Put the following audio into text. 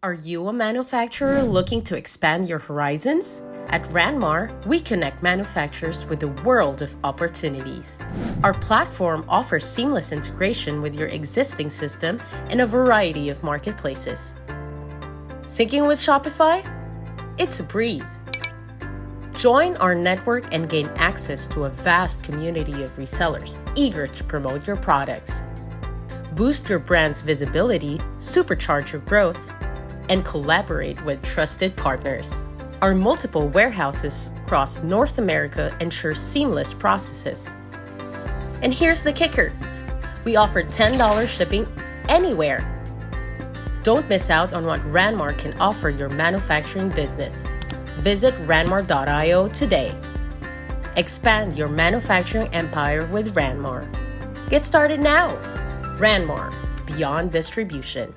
Are you a manufacturer looking to expand your horizons? At Randmar, we connect manufacturers with the world of opportunities. Our platform offers seamless integration with your existing system in a variety of marketplaces. Syncing with Shopify? It's a breeze. Join our network and gain access to a vast community of resellers eager to promote your products. Boost your brand's visibility, supercharge your growth, and collaborate with trusted partners. Our multiple warehouses across North America ensure seamless processes. And here's the kicker: we offer $10 shipping anywhere. Don't miss out on what Randmar can offer your manufacturing business. Visit randmar.io today. Expand your manufacturing empire with Randmar. Get started now. Randmar, beyond distribution.